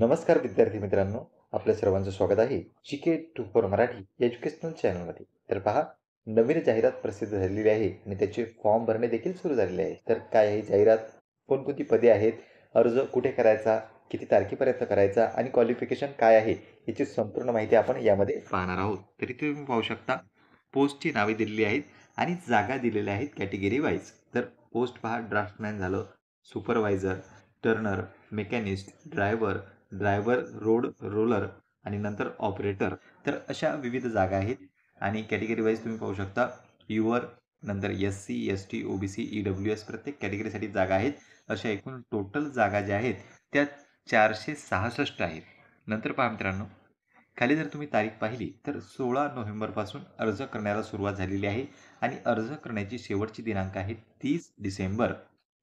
नमस्कार विद्यार्थी मित्रांनो, आपल्या सर्वांचं स्वागत आहे जीके 2 मराठी एज्युकेशनल चॅनलमध्ये. तर पहा, नवीन जाहिरात प्रसिद्ध झालेली आहे आणि त्याचे फॉर्म भरणे देखील सुरू झालेले आहे. तर काय आहे जाहिरात, कोणकोणती पदे आहेत, अर्ज कुठे करायचा, किती तारखेपर्यंत करायचा आणि क्वालिफिकेशन काय आहे, याची संपूर्ण माहिती आपण यामध्ये पाहणार आहोत. तर इथे तुम्ही पाहू शकता, पोस्टची नावे दिलेली आहेत आणि जागा दिलेल्या आहेत कॅटेगरी वाईज. तर पोस्ट पहा, ड्राफ्टमॅन झालं, supervisor, Turner, machinist, driver road roller आणि नंतर ऑपरेटर. तर अशा विविध जागा आहेत आणि कॅटेगरी वाईज तुम्ही पाहू शकता, युवर, नंतर SC, ST, OBC, EWS प्रत्येक कॅटेगरीसाठी जागा आहेत. अशा एकूण टोटल जागा ज्या आहेत त्या 466 आहेत. नंतर पहा मित्रांनो, खाली जर तुम्ही तारीख पाहिली तर 16 नोव्हेंबरपासून अर्ज करण्याला सुरुवात झालेली आहे आणि अर्ज करण्याची शेवटची दिनांक आहे 30 डिसेंबर.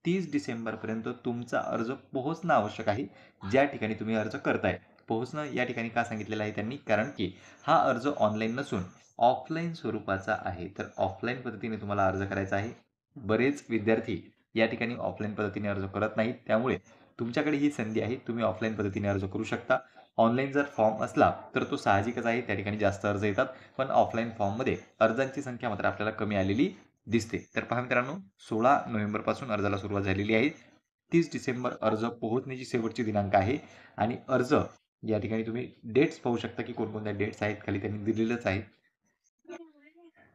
30 डिसेंबरपर्यंत तुमचा अर्ज पोहोचणं आवश्यक आहे, ज्या ठिकाणी तुम्ही अर्ज करताय. पोहोचणं या ठिकाणी का सांगितलेलं आहे त्यांनी, कारण की हा अर्ज ऑनलाईन नसून ऑफलाईन स्वरूपाचा आहे. तर ऑफलाईन पद्धतीने तुम्हाला अर्ज करायचा आहे. बरेच विद्यार्थी या ठिकाणी ऑफलाईन पद्धतीने अर्ज करत नाहीत, त्यामुळे तुमच्याकडे ही संधी आहे. तुम्ही ऑफलाईन पद्धतीने अर्ज करू शकता. ऑनलाईन जर फॉर्म असला तर तो साहजिकच आहे, त्या ठिकाणी जास्त अर्ज येतात. पण ऑफलाईन फॉर्ममध्ये अर्जांची संख्या मात्र आपल्याला कमी आलेली दिसते. तर पहा मित्रांनो, 16 नोव्हेंबरपासून अर्जाला सुरुवात झालेली आहे. 30 डिसेंबर अर्ज पोहोचण्याची शेवटची दिनांक आहे आणि अर्ज या ठिकाणी तुम्ही डेट्स पाहू शकता की कोणकोणत्या डेट्स आहेत, खाली त्यांनी दिलेलंच आहे.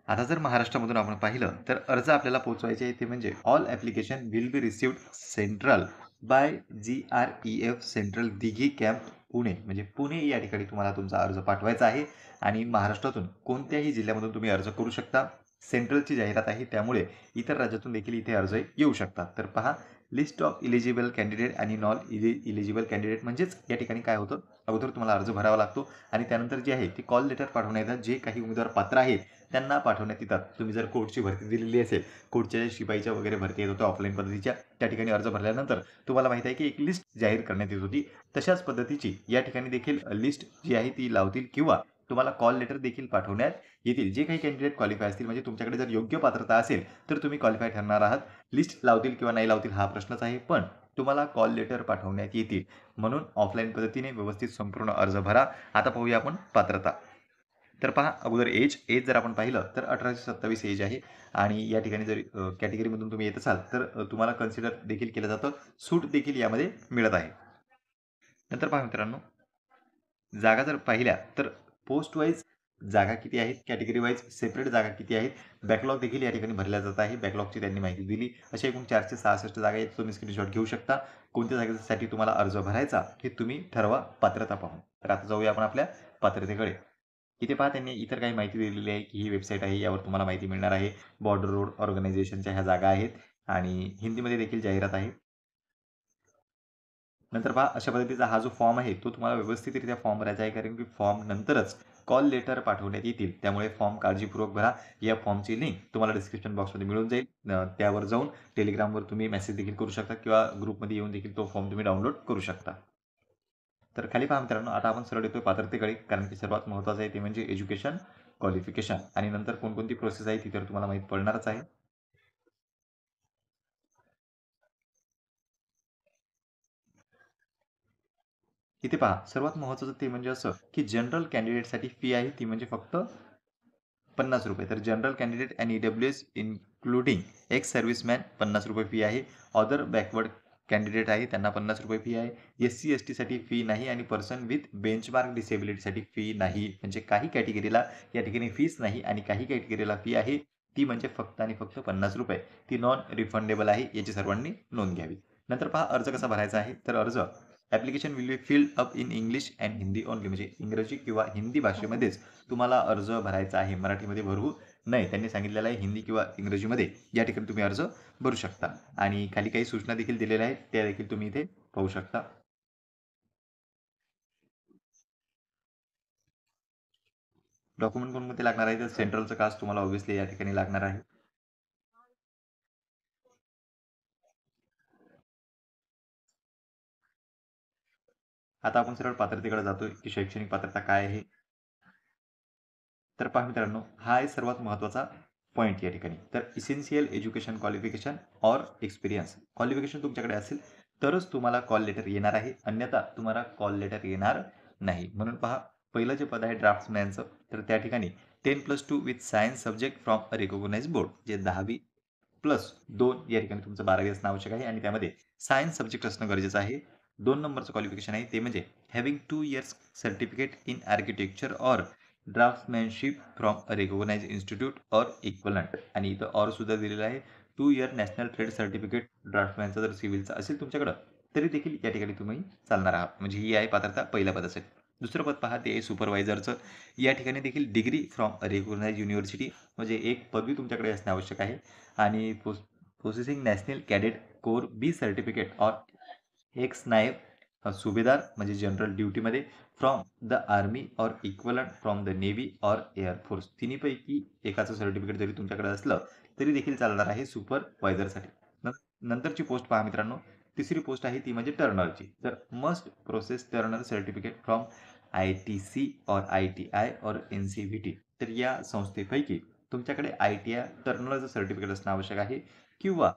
आता जर महाराष्ट्रामधून आपण पाहिलं तर अर्ज आपल्याला पोहोचवायचे आहे ते म्हणजे all application will be received central by GREF central Dighi camp Pune. म्हणजे पुणे या ठिकाणी तुम्हाला तुमचा अर्ज पाठवायचा आहे आणि महाराष्ट्रातून कोणत्याही जिल्ह्यामधून तुम्ही अर्ज करू शकता. सेंट्रलची जाहिरात आहे, त्यामुळे इतर राज्यातून देखील इथे अर्ज येऊ शकतात. तर पहा, लिस्ट ऑफ इलिजिबल कॅन्डिडेट आणि नॉन इलिजिबल कॅन्डिडेट. म्हणजेच या ठिकाणी काय होतं, अगोदर तुम्हाला अर्ज भरावा लागतो आणि त्यानंतर जे आहे ते कॉल लेटर पाठवण्यात येतात. जे काही उमेदवार पात्र आहेत त्यांना पाठवण्यात येतात. तुम्ही जर कोर्टची भरती दिलेली असेल, कोर्टच्या शिपाईच्या वगैरे भरती येत होत्या ऑफलाईन पद्धतीच्या, त्या ठिकाणी अर्ज भरल्यानंतर तुम्हाला माहिती आहे की एक लिस्ट जाहीर करण्यात येत होती. तशाच पद्धतीची या ठिकाणी देखील लिस्ट जी आहे ती लावतील किंवा तुम्हाला कॉल लेटर देखील पाठवण्यात येतील. जे काही कॅन्डिडेट क्वालिफाय असतील, म्हणजे तुमच्याकडे जर योग्य पात्रता असेल तर तुम्ही क्वालिफाय ठरणार आहात. लिस्ट लावतील किंवा नाही लावतील हा प्रश्नच आहे, पण तुम्हाला कॉल लेटर पाठवण्यात येतील. म्हणून ऑफलाईन पद्धतीने व्यवस्थित संपूर्ण अर्ज भरा. आता पाहूया आपण पात्रता. तर पहा, अगोदर एज जर आपण पाहिलं तर 18 ते 27 एज आहे आणि या ठिकाणी जर कॅटेगरीमधून तुम्ही येत असाल तर तुम्हाला कन्सिडर देखील केलं जातं. सूट देखील यामध्ये मिळत आहे. नंतर पहा मित्रांनो, जागा जर पाहिल्या तर पोस्ट वाईज जागा किती आहेत, कॅटेगरी वाईज सेपरेट जागा किती आहेत, बॅकलॉग देखील या ठिकाणी भरल्या जात आहे. बॅकलॉगची त्यांनी माहिती दिली. अशा एकूण 466 जागा आहेत. तुम्ही स्क्रीनशॉट घेऊ शकता. कोणत्या जागेसाठी तुम्हाला अर्ज भरायचा हे तुम्ही ठरवा पात्रता पाहून. तर आता जाऊया आपण आपल्या पात्रतेकडे. इथे पहा, त्यांनी इतर काही माहिती दिलेली आहे की ही वेबसाईट आहे, यावर तुम्हाला माहिती मिळणार आहे. बॉर्डर रोड ऑर्गनायझेशनच्या ह्या जागा आहेत आणि हिंदीमध्ये देखील जाहिरात आहे. नंतर पहा, अशा पद्धतीचा हा जो फॉर्म आहे तो तुम्हाला व्यवस्थितरित्या फॉर्म भरायचा आहे, कारण की फॉर्म नंतरच कॉल लेटर पाठवण्यात येतील. त्यामुळे फॉर्म काळजीपूर्वक भरा. या फॉर्मची लिंक तुम्हाला डिस्क्रिप्शन बॉक्समध्ये मिळून जाईल. त्यावर जाऊन टेलिग्रामवर तुम्ही मेसेज देखील करू शकता किंवा ग्रुपमध्ये येऊन देखील तो फॉर्म तुम्ही डाउनलोड करू शकता. तर खाली पहा मित्रांनो, आता आपण सरळ येतोय पात्रतेकडे, कारण की सर्वात महत्त्वाचं आहे ते म्हणजे एज्युकेशन क्वालिफिकेशन आणि नंतर कोणकोणती प्रोसेस आहे ती तर तुम्हाला माहीत पडणारच आहे. इथे पहा, सर्वात महत्त्वाचं ते म्हणजे असं की जनरल कॅन्डिडेटसाठी फी आहे ती म्हणजे फक्त ₹50. तर जनरल कॅन्डिडेट आणि EWS including ex serviceman ₹50 fee आहे. अदर बॅकवर्ड कॅन्डिडेट आहे त्यांना ₹50 फी आहे. SC STसाठी फी नाही आणि पर्सन विथ बेंचमार्क डिसेबिलिटीसाठी फी नाही. म्हणजे काही कॅटेगरीला या ठिकाणी फीच नाही आणि काही कॅटेगरीला फी आहे. ती म्हणजे फक्त आणि फक्त ₹50. ती नॉन रिफंडेबल आहे, याची सर्वांनी नोंद घ्यावी. नंतर पहा, अर्ज कसा भरायचा आहे. तर अर्ज application will be filled up in English and Hindi only. म्हणजे इंग्रजी किंवा हिंदी भाषेमध्येच तुम्हाला अर्ज भरायचा आहे, मराठीमध्ये भरू नये. त्यांनी सांगितलेलं आहे हिंदी किंवा इंग्रजीमध्ये या ठिकाणी तुम्ही अर्ज भरू शकता आणि खाली काही सूचना देखील दिलेल्या आहेत, त्या देखील तुम्ही इथे पाहू शकता. डॉक्युमेंट कोणकोणते लागणार आहे, तर सेंट्रलचं कास्ट तुम्हाला ऑब्व्हियसली या ठिकाणी लागणार आहे. आता आपण सरळ पात्रतेकडे जातोय की शैक्षणिक पात्रता काय आहे. तर पहा मित्रांनो, हा आहे सर्वात महत्त्वाचा पॉईंट या ठिकाणी. तर essential education qualification or experience. Qualification तुमच्याकडे असेल तरच तुम्हाला कॉल लेटर येणार आहे, अन्यथा तुम्हाला कॉल लेटर येणार नाही. म्हणून पहा, पहिलं जे पद आहे ड्राफ्ट्समॅनचं, तर त्या ठिकाणी 10+2 with science subject from a recognised board, जे 10वी प्लस 2 या ठिकाणी तुमचं 12वी असणं आवश्यक आहे आणि त्यामध्ये सायन्स सब्जेक्ट असणं गरजेचं आहे. 2 नंबरचं क्वालिफिकेशन आहे ते म्हणजे having 2 years certificate in architecture or draftsmanship from a recognised institute or equivalent, आणि इथं ऑर सुद्धा दिलेलं आहे. 2 इयर नॅशनल ट्रेड सर्टिफिकेट ड्राफ्टमॅनचा जर सिव्हिलचा असेल तुमच्याकडं, तरी देखील या ठिकाणी तुम्ही चालणार आहात. म्हणजे ही आहे पात्रता पहिल्या पदासाठी. दुसरं पद पहा, ते आहे सुपरवायझरचं. या ठिकाणी देखील degree from a recognised university, म्हणजे एक पदवी तुमच्याकडे असणे आवश्यक आहे आणि possessing national cadet corps B certificate or ex naib subedar म्हणजे जनरल ड्युटीमध्ये from the army or equivalent from the navy or air force. तिन्हीपैकी एकाचं सर्टिफिकेट जरी तुमच्याकडे असलं तरी देखील चालणार आहे सुपरवायझरसाठी. नंतरची पोस्ट पहा मित्रांनो, तिसरी पोस्ट आहे ती म्हणजे टर्नरची. तर must process Turner certificate from ITC or ITI or NCVT. तर या संस्थेपैकी तुमच्याकडे ITI टर्नरचं सर्टिफिकेट असणं आवश्यक आहे किंवा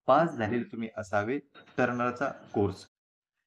पास झालेले तुम्ही असावे टर्नरचा कोर्स.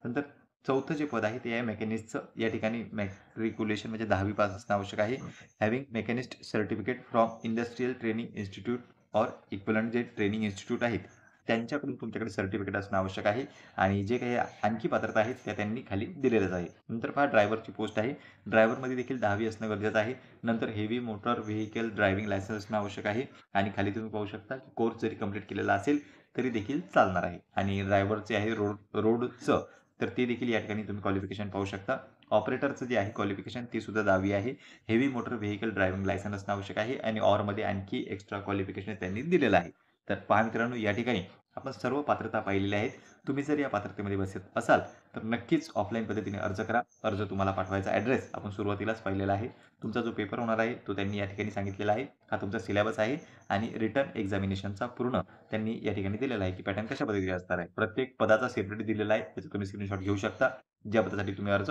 नंतर चौथं जे पद आहे ते आहे मेकॅनिस्टचं. या ठिकाणी मॅट्रिक्युलेशन म्हणजे 10वी पास असणं आवश्यक आहे. Having machinist certificate from industrial training institute or equivalent जे ट्रेनिंग इन्स्टिट्यूट आहेत त्यांच्याकडून तुमच्याकडे सर्टिफिकेट असणं आवश्यक आहे आणि जे काही आणखी पात्रता आहेत त्या त्यांनी खाली दिलेल्याच आहे. नंतर पहा, ड्रायव्हरची पोस्ट आहे. ड्रायव्हरमध्ये देखील 10वी असणं गरजेचं आहे. नंतर heavy motor vehicle driving licence असणं आवश्यक आहे आणि खाली तुम्ही पाहू शकता की कोर्स जरी कंप्लीट केलेला असेल तरी देखील चालणार आहे. आणि ड्रायव्हरचे आहे रोडचं, तर ते देखील या ठिकाणी तुम्ही क्वालिफिकेशन पाहू शकता. ऑपरेटरचं जे आहे क्वालिफिकेशन ते सुद्धा 10वी आहे. Heavy motor vehicle driving licence असणं आवश्यक आहे आणि ऑरमध्ये आणखी एक्स्ट्रा क्वालिफिकेशन त्यांनी दिलेलं आहे. तर पहा मित्रांनो, या ठिकाणी आपण सर्व पात्रता पाहिलेल्या आहेत. तुम्ही जर या पात्रतेमध्ये बसत असाल तर नक्कीच ऑफलाईन पद्धतीने अर्ज करा. अर्ज तुम्हाला पाठवायचा ॲड्रेस आपण सुरुवातीलाच पाहिलेला आहे. तुमचा जो पेपर होणार आहे तो त्यांनी या ठिकाणी सांगितलेला आहे. हा तुमचा सिलेबस आहे आणि रिटर्न एक्झामिनेशनचा पूर्ण त्यांनी या ठिकाणी दिलेला आहे की पॅटर्न कशा पद्धतीने असणार आहे. प्रत्येक पदाचा सेपरेट दिलेला आहे. त्याचा तुम्ही स्क्रीनशॉट घेऊ शकता ज्या पदासाठी तुम्ही अर्ज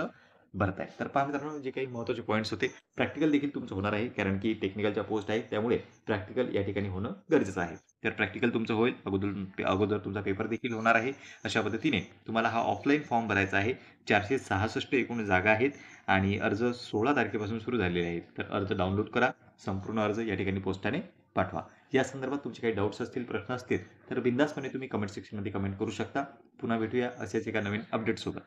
भरताय. तर पहा मित्रांनो, जे काही महत्त्वाचे पॉईंट्स होते, प्रॅक्टिकल देखील तुमचं होणार आहे कारण की टेक्निकलच्या पोस्ट आहेत त्यामुळे प्रॅक्टिकल या ठिकाणी होणं गरजेचं आहे. तर प्रॅक्टिकल तुमचं होईल. अगोदर तुमचा पेपर देखील होणार आहे. अशा पद्धतीने तुम्हाला हा ऑफलाईन फॉर्म भरायचा आहे. 466 एकूण जागा आहेत आणि अर्ज 16 तारखेपासून सुरू झालेले आहेत. तर अर्ज डाउनलोड करा. संपूर्ण अर्ज या ठिकाणी पोस्टाने पाठवा. या संदर्भात तुमचे काही डाऊट्स असतील, प्रश्न असतील तर बिनधास्तपणे तुम्ही कमेंट सेक्शनमध्ये कमेंट करू शकता. पुन्हा भेटूया अशाच एका नवीन अपडेटसोबत.